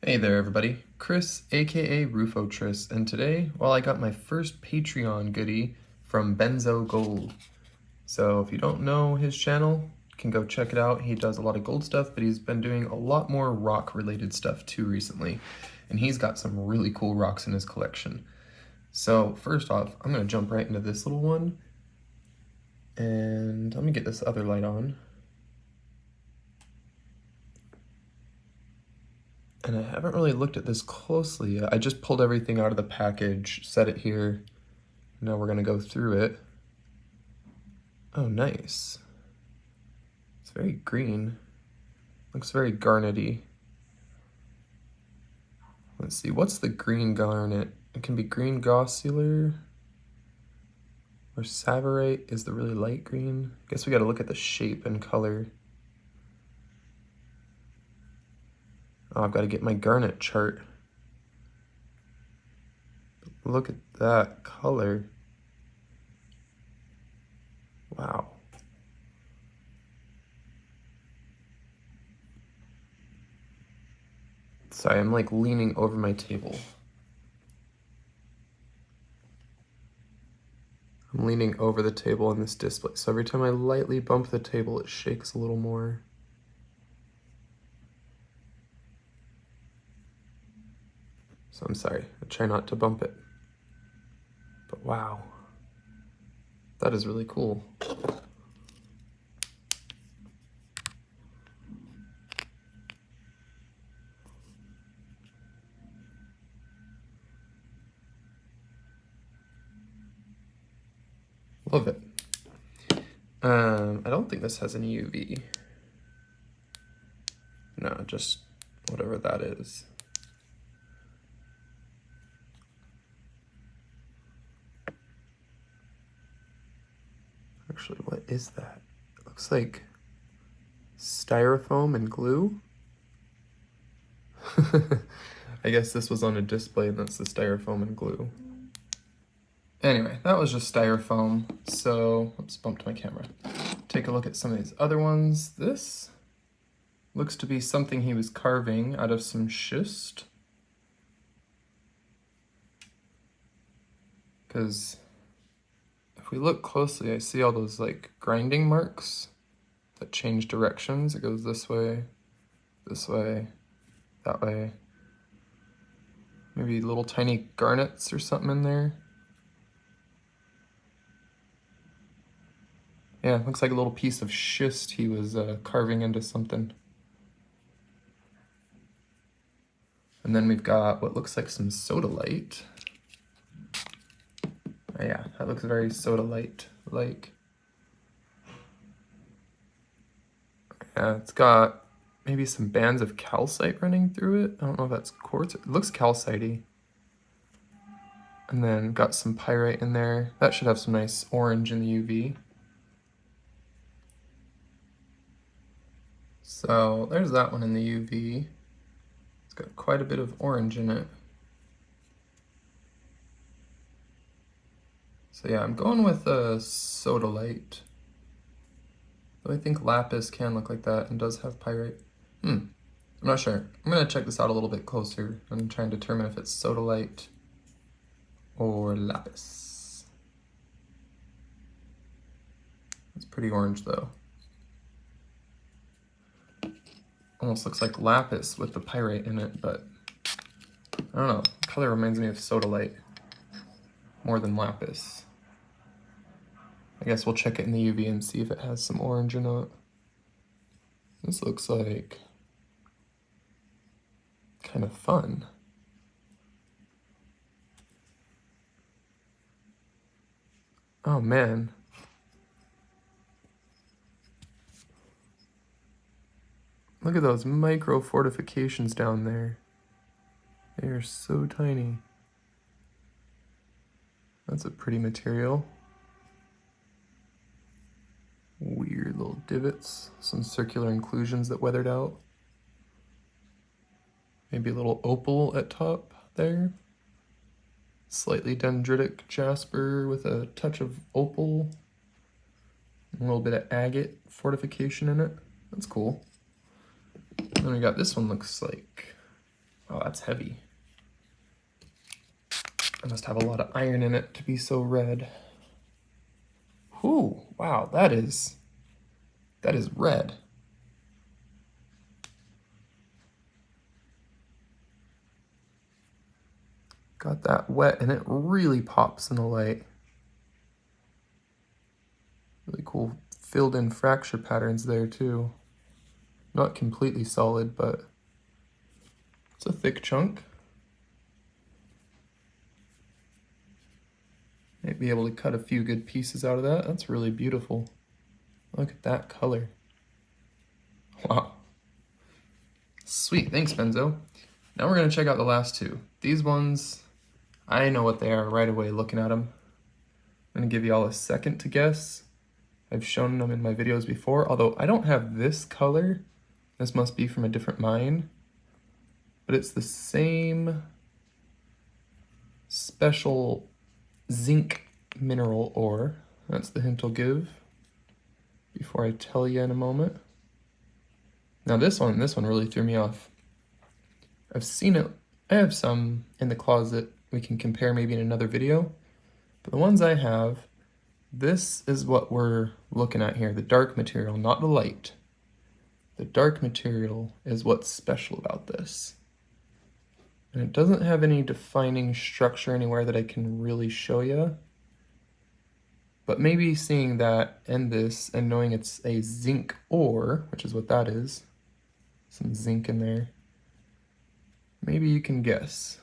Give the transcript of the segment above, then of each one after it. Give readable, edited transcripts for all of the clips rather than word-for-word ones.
Hey there everybody, Chris aka Rufotris, and today, well, I got my first Patreon goodie from Benzo Gold. So if you don't know his channel, you can go check it out. He does a lot of gold stuff, but he's been doing a lot more rock related stuff too recently. And he's got some really cool rocks in his collection. So first off, I'm gonna jump right into this little one. And let me get this other light on. And I haven't really looked at this closely yet. I just pulled everything out of the package, set it here. Now we're gonna go through it. Oh, nice. It's very green. Looks very garnety. Let's see, what's the green garnet? It can be green gossular or savorite is the really light green. I guess we gotta look at the shape and color. Oh, I've gotta get my garnet chart. Look at that color. Wow. Sorry, I'm like leaning over my table. I'm leaning over the table on this display, so every time I lightly bump the table, it shakes a little more. So I'm sorry, I try not to bump it. But wow, that is really cool. Love it. I don't think this has any UV. No, just whatever that is. Actually, what is that? It looks like styrofoam and glue. I guess this was on a display and that's the styrofoam and glue. Anyway, that was just styrofoam, so oops, bumped my camera. Take a look at some of these other ones. This looks to be something he was carving out of some schist. Because if we look closely, I see all those like grinding marks that change directions. It goes this way, that way. Maybe little tiny garnets or something in there. Yeah, looks like a little piece of schist he was carving into something. And then we've got what looks like some sodalite. Oh, yeah, that looks very sodalite-like. Yeah, it's got maybe some bands of calcite running through it. I don't know if that's quartz. It looks calcitey. And then got some pyrite in there. That should have some nice orange in the UV. So there's that one in the UV. It's got quite a bit of orange in it. So yeah, I'm going with a sodalite. Though I think lapis can look like that and does have pyrite. I'm not sure. I'm gonna check this out a little bit closer and try and determine if it's sodalite or lapis. It's pretty orange though. Almost looks like lapis with the pyrite in it, but I don't know. The color reminds me of sodalite more than lapis. I guess we'll check it in the UV and see if it has some orange or not. This looks like kind of fun. Oh man. Look at those micro fortifications down there. They are so tiny. That's a pretty material. Weird little divots, some circular inclusions that weathered out. Maybe a little opal at top there. Slightly dendritic jasper with a touch of opal. A little bit of agate fortification in it. That's cool. And then we got this one looks like, Oh, that's heavy. It must have a lot of iron in it to be so red. Whew, wow, that is red. Got that wet and it really pops in the light. Really cool filled in fracture patterns there too. Not completely solid, but it's a thick chunk. Might be able to cut a few good pieces out of that. That's really beautiful. Look at that color. Wow. Sweet, thanks Benzo. Now we're gonna check out the last two. These ones, I know what they are right away looking at them. I'm gonna give you all a second to guess. I've shown them in my videos before, although I don't have this color. This must be from a different mine, but it's the same special zinc mineral ore. That's the hint I'll give before I tell you in a moment. Now this one really threw me off. I've seen it, I have some in the closet we can compare maybe in another video, but the ones I have, this is what we're looking at here, the dark material, not the light. The dark material is what's special about this. And it doesn't have any defining structure anywhere that I can really show you. But maybe seeing that and this and knowing it's a zinc ore, which is what that is, some zinc in there, maybe you can guess.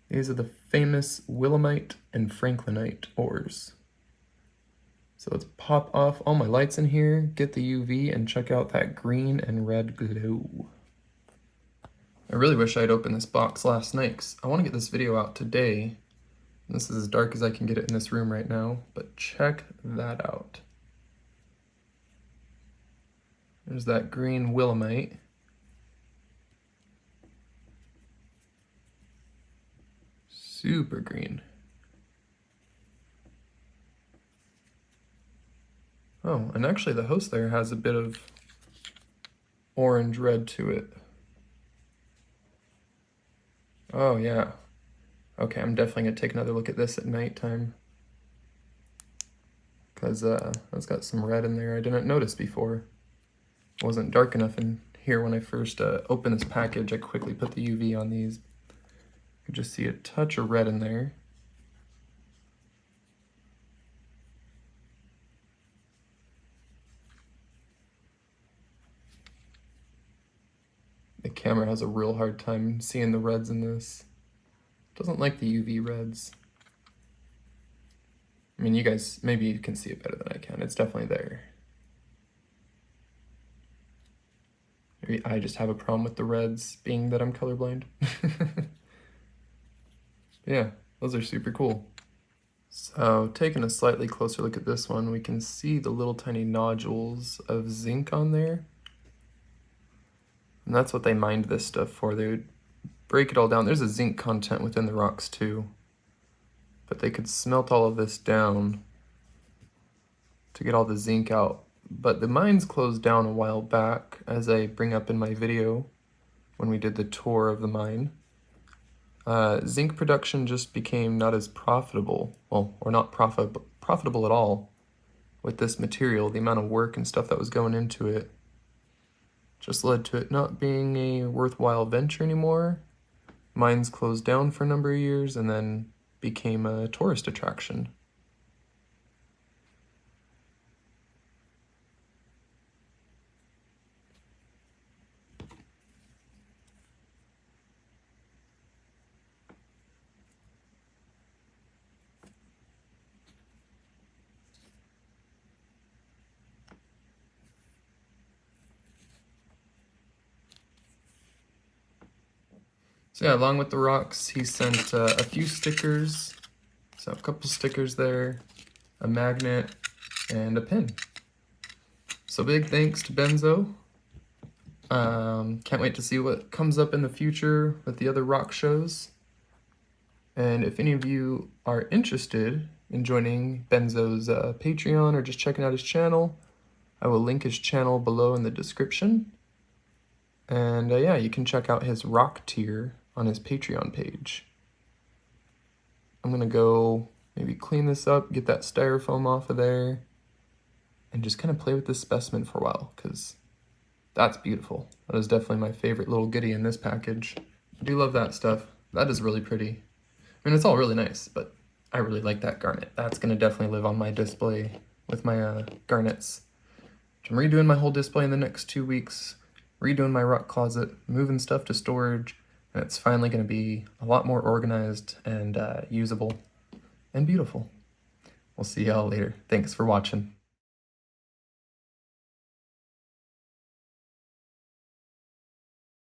These are the famous Willemite and Franklinite ores. So let's pop off all my lights in here, get the UV, and check out that green and red glow. I really wish I'd opened this box last night, 'cause I want to get this video out today. This is as dark as I can get it in this room right now, but check that out. There's that green Willemite. Super green. Oh, and actually the host there has a bit of orange red to it. Oh yeah. Okay, I'm definitely gonna take another look at this at nighttime, because it's got some red in there I didn't notice before. It wasn't dark enough in here when I first opened this package. I quickly put the UV on these. You could just see a touch of red in there. The camera has a real hard time seeing the reds in this. Doesn't like the UV reds. I mean, you guys, maybe you can see it better than I can. It's definitely there. Maybe I just have a problem with the reds, being that I'm colorblind. Yeah, those are super cool. So taking a slightly closer look at this one, we can see the little tiny nodules of zinc on there. And that's what they mined this stuff for. They would break it all down. There's a zinc content within the rocks too, but they could smelt all of this down to get all the zinc out. But the mines closed down a while back, as I bring up in my video when we did the tour of the mine. Zinc production just became not as profitable, well, or not profitable at all with this material. The amount of work and stuff that was going into it just led to it not being a worthwhile venture anymore. Mines closed down for a number of years and then became a tourist attraction. So yeah, along with the rocks, he sent a few stickers. So a couple stickers there, a magnet, and a pin. So big thanks to Benzo. Can't wait to see what comes up in the future with the other rock shows. And if any of you are interested in joining Benzo's Patreon or just checking out his channel, I will link his channel below in the description. And yeah, you can check out his rock tier on his Patreon page. I'm gonna go maybe clean this up, get that styrofoam off of there, and just kind of play with this specimen for a while, because that's beautiful. That is definitely my favorite little goodie in this package. I do love that stuff. That is really pretty. I mean, it's all really nice, but I really like that garnet. That's gonna definitely live on my display with my garnets. I'm redoing my whole display in the next 2 weeks, redoing my rock closet, moving stuff to storage, and it's finally gonna be a lot more organized and usable and beautiful. We'll see y'all later. Thanks for watching.